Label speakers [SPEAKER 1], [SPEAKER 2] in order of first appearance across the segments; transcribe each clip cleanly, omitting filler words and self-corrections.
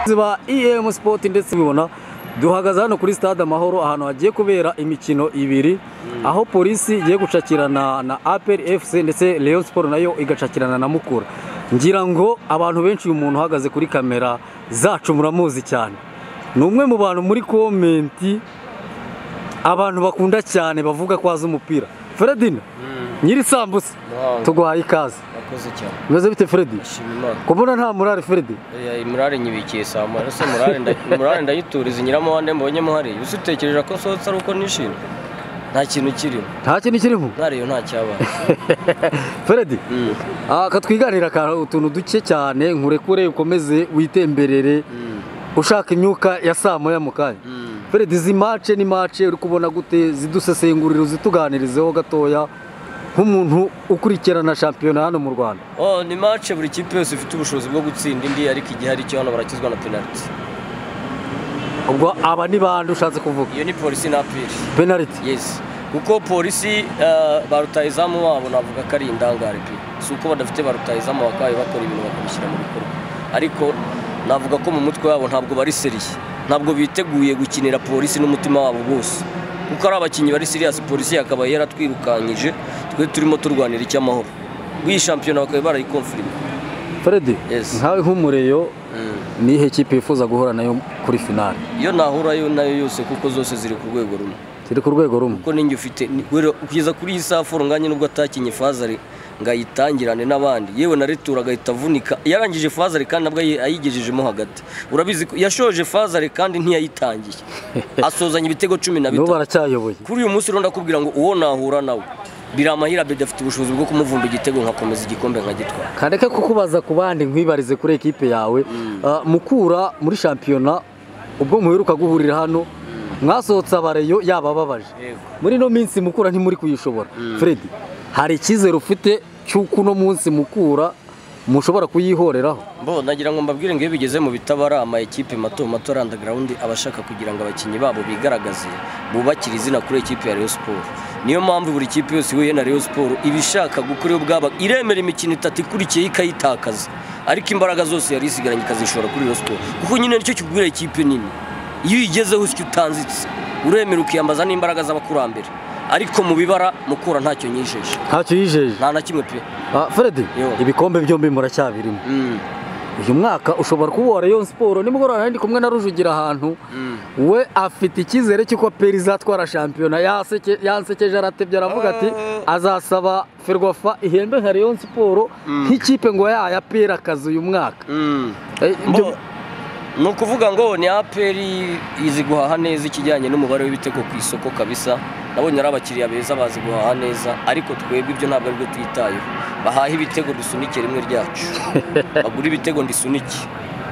[SPEAKER 1] ziba EM Sport ndetse bibona duhagaze hano kuri stade Amahoro ahantu hagiye kubera imikino ibiri aho polisi igiye gucakirana na APR FC ndetse Rayon Sport nayo igacakirana na Mukura. Ngira ngo abantu benshi uyu muntu uhagaze kuri kamera zacu muramuzi cyane, ni umwe mu bantu muri komenti abantu bakunda cyane bavuga ko azi umupira. Fredina nyiri sambusa tuguhaye ikaze.
[SPEAKER 2] Akoze cyane.
[SPEAKER 1] Meze bite Fredi? Kubona nta murare Fredi?
[SPEAKER 2] Murare nyibikiye sama. Ese murare ndayituriza nyiramo wande mbonye muhari. Usitekereje ko sohotse ari uko nishimye. Nta kintu kirimo.
[SPEAKER 1] Nta kintu kirimo?
[SPEAKER 2] Ntariyo nta cyabaye.
[SPEAKER 1] Fredi. Katwiganira utuntu duke cyane nkurekure ukomeze witemberere ushaka imyuka ya saa moya mu kanya. Fredi, izi match ni match uri kubona gute zidusesengurira uzituganirizeho gatoya nk'umuntu ukurikirana shampiyona hano mu Rwanda?
[SPEAKER 2] Ni match buri kipe yose ifite ubushobozi bwo gutsinda indi ariko igihe hari cyo hano barakizwa na penalty.
[SPEAKER 1] Ubwo aba ni bande ushatse kuvuga?
[SPEAKER 2] Iyo ni polisi na APR.
[SPEAKER 1] Penalty?
[SPEAKER 2] Yes. Kuko polisi barutayizamu wabo navuga ko ari indangare pe. Si uko badafite barutayizamu bakaye bakora ibintu bakabishyira mu bikorwa. Ariko navuga ko mu mutwe wabo ntabwo bari serious. Ntabwo biteguye gukinira polisi n'umutima wabo bose. Kuko ari abakinyi bari serious, polisi yakaba yaratwirukanyije twe turimo turwanira icyamahoro. Bwi shampiyona bakaba barayikonfirima.
[SPEAKER 1] Fredi, nkawe nk'umureyo nihe kipe yifuza guhura nayo kuri finale?
[SPEAKER 2] Iyo nahura yo nayo yose kuko zose ziri ku rwego rumwe.
[SPEAKER 1] Ziri ku rwego rumwe.
[SPEAKER 2] Kuko ninjye ufite kugeza kuri iyi saa nganye nubwo atakinye Fazari ngayitangirane n'abandi, yewe na Retura agahita avunika yarangije Fazari kandi nabwo ayigejejemo hagati. Urabizi yashoje Fazari kandi ntiyayitangiye asozanya ibitego 12.
[SPEAKER 1] No baracyayoboye.
[SPEAKER 2] Kuri uyu munsi ronda kubwira ngo uwo nahura nawe Biramahira Bede afite ubushobozi bwo kumuvumba igitego nkakomeza igikombe nkagitwara.
[SPEAKER 1] Kandeke kukubaza ku bandi nkwibarize kuri ekipe yawe Mukura muri shampiyona ubwo muheruka guhurira hano mwasohotse abareyo yabababaje. Muri no minsi Mukura ntimuri kuyishobora. Fredi, hari icyizere ufite cy'uko no munsi Mukura mushobora kuyihoreraho?
[SPEAKER 2] Nagira ngo mbabwire ngo iyo bigeze mu bitabara ama ekipe mato underground abashaka kugira ngo abakinyi babo bigaragaze bubakira izina kuri ekipe ya Rayon Sport. Niyo mpamvu buri kipe yose ihuye na Rayon Sport ibishaka gukora ubwaba iremera imikino 3 ikurikiye ikayitakaza, ariko imbaraga zose yari isigaranye ikazishora kuri Rayon Sport kuko nyine nicyo kigura ikipe nini. Iyo igezeho usyo utanzitse uremera ukiyambaza n'imbaraga z'abakurambere, ariko mu bibara Mukura ntacyo nyijeje.
[SPEAKER 1] Ntacyo yijeje?
[SPEAKER 2] Nta na kimwe pe.
[SPEAKER 1] Fredi, ibikombe byombi muracyabirimo. Uyu mwaka ushobora kuba Rayon Sport nimugorana ndi kumwe na Rujugira ahantu we afite icyizere cy'uko APR izatwara shampiyona. Yansekeje aratebye aravuga ati azasaba Ferwafa ihembe nka Rayon Sport nk'ikipe ngo ya APR akazi uyu mwaka.
[SPEAKER 2] Nukuvuga ngo ni APR izi guhaha neza ikijyanye n'umubare w'ibitego ku isoko kabisa. Nabonye ari abakiriya beza bazi guhaha neza, ariko twebwe ibyo ntabwo aribyo twitayeho. Bahaha ibitego dusunike rimwe ryacu. Bagura ibitego ndisunike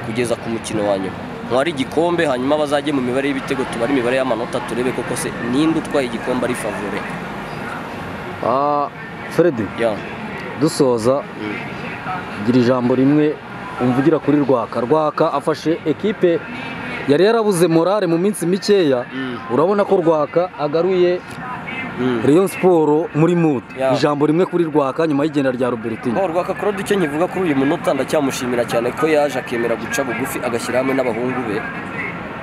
[SPEAKER 2] kugeza ku mukino wanyu. Mwari igikombe hanyuma bazajye mu mibare y'ibitego tubari imibare y'amanota turebe koko se ninde utwaye igikombe ari favore.
[SPEAKER 1] Fredi, dusoza gira ijambo rimwe umvugira kuri Rwaka afashe ekipe yari yarabuze morale mu minsi mikeya. Urabona ko Rwaka agaruye Rayon Sport muri mood. Ijambo rimwe kuri Rwaka nyuma y'igenda rya Robertinho.
[SPEAKER 2] Rwaka Claude icyo nyivuga kuri uyu munota ndacyamushimira cyane ko yaje akemera guca bugufi agashyira hamwe n'abahungu be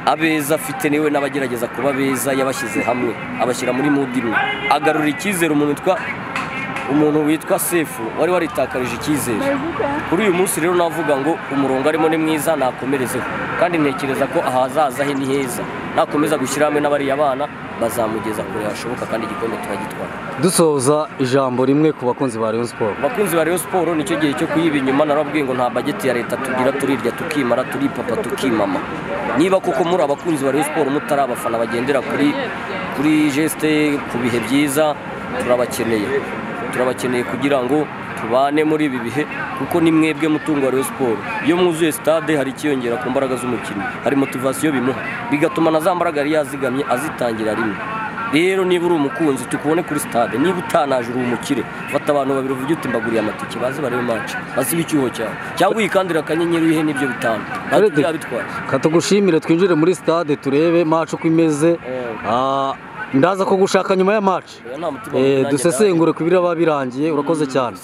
[SPEAKER 2] abeza afite niwe n'abagerageza kuba beza yabashyize hamwe abashyira muri mood imwe agarura icyizere umuntu witwa Sefu wari waritakarije icyizere. Kuri uyu munsi rero navuga ngo umurongo arimo ni mwiza nakomerezeho, kandi ntekereza ko ahazaza he ni heza. Nakomeza gushyira hamwe n'abari abana bazamugeza kure hashoboka kandi igikombe turagitwara.
[SPEAKER 1] Dusoza ijambo rimwe ku bakunzi ba Rayon Sport.
[SPEAKER 2] Bakunzi ba Rayon Sport nicyo gihe cyo kuyiba inyuma. Narabwiye ngo nta budget ya leta tugira, turirya tukimara, turipapa tukimama. Niba koko muri abakunzi ba Rayon Sport mutari abafana bagendera kuri geste ku bihe byiza, turabakeneye kugira ngo tubane muri ibi bihe kuko ni mwebwe mutungo wa Rayon Sport. Iyo mwuzuye stade hari ikiyongera ku mbaraga z'umukino, hari motivation bimuha bigatuma na za mbaraga yari yazigamye azitangira rimwe. Rero niba uri umukunzi tukubone kuri stade, niba utanaje uri umukire fata abantu babiri uvuge uti mbaguriye amatike baze barebe match basibe icyuho cyawe cyangwa uyikandira akanyenyeri ihe n'ibyo bitanu bitwara.
[SPEAKER 1] Katugushimire twinjire muri stade turebe match uko imeze. Ndaza ko gushaka nyuma ya match dusesengure ku biraba birangiye. Urakoze cyane.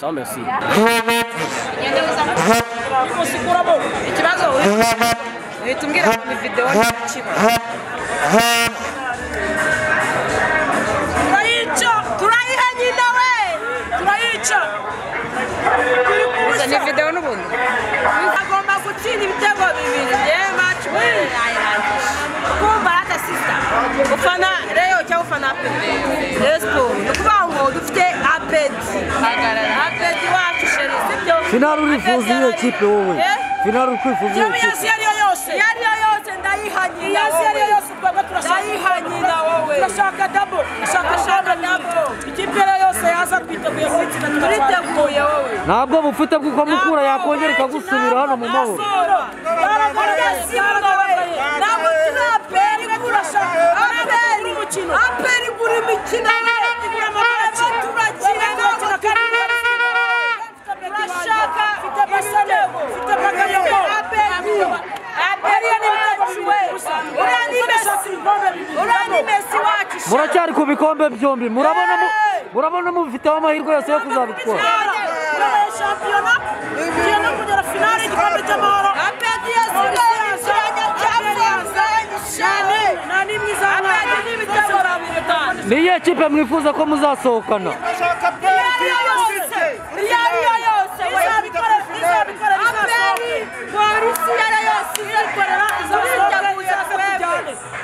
[SPEAKER 3] Ikibazo uhita umbwira ngo ni video ntakiba turayiha nyina we turayica izo ni video n'ubundi agomba gutsinda ibitego bibiri match kumva hata sister ufana Rayon cyangwa ufana Rayon Sport nukuvuga ngo dufite Aped wacu sheri sibyo
[SPEAKER 1] finale urifuza iyo kipe wowe finale ukwifuza iyo kipe
[SPEAKER 3] yari yose ndayihanyira ndayihanyira wowe turashaka double ikipe yose yaza twiteguye kwitsinda turiteguye wowe
[SPEAKER 1] ntabwo bufite bw'uko mukura yakongera ikagusubira hano mu mahoro
[SPEAKER 3] ntabwo turaperi kurashaka aperi gura imikino igura amabaci turakina turashaka fite basanego fite bagayoko aperi ya n'ibitego urani Messi wacu
[SPEAKER 1] muracyari ku bikombe byombi murabona mubifiteho amahirwe yose yo kuzabitwara
[SPEAKER 3] shampiyona kugera finale igikombe cy'amahoro aperi
[SPEAKER 1] ni iyihe kipe mwifuza ko muzasohokana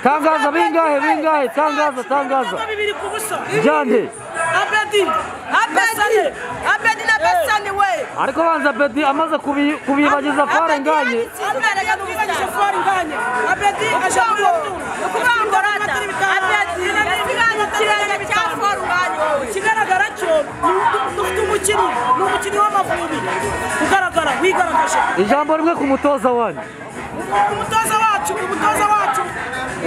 [SPEAKER 1] tangaza bingahe tangaza jande
[SPEAKER 3] Abedi na Besani we
[SPEAKER 1] ariko banza Abedi amaze kubibagiza fare nganye
[SPEAKER 3] Abedi ashaka kubangorata Abedi kirenge cya foru nganye kigaragara cyo dufite umukinnyi w'Amavubi ugaragara wigaragaje
[SPEAKER 1] ijambo rimwe ku mutoza wanyu
[SPEAKER 3] umutoza wacu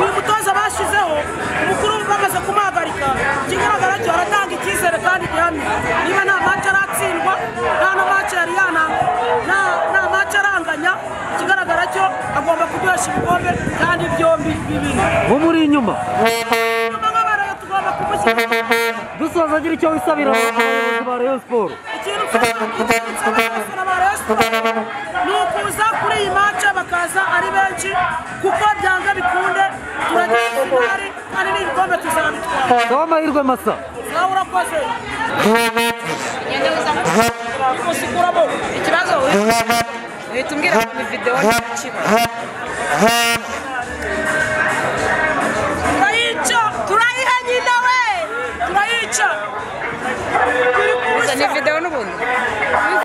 [SPEAKER 3] uyu mutoza bashizeho umukuru bamaze kumuhagarika kigaragara cyo aratanga icyizere kandi gihamye niba nta match aratsindwa nta na match yari nta match aranganya kigaragara cyo agomba kuduhesha ibikombe kandi byombi bibiri
[SPEAKER 1] muri inyuma
[SPEAKER 3] nk'abarayo tugomba kumushyira
[SPEAKER 1] dusoza agira icyo wisabira abayobozi ba Rayon Sport
[SPEAKER 3] ikintu cy'abafana ba Rayon Sport ni ukuza kuri iyi match bakaza ari benshi kuko byanga bikunde turagiye finali kandi n'ibikombe tuzabitwara
[SPEAKER 1] sawa amahirwe masa
[SPEAKER 3] nawe urakoze ikibazo uhita umbwira ngo ni video ntakiba turayiha nyina we turayica izo ni video n'ubundi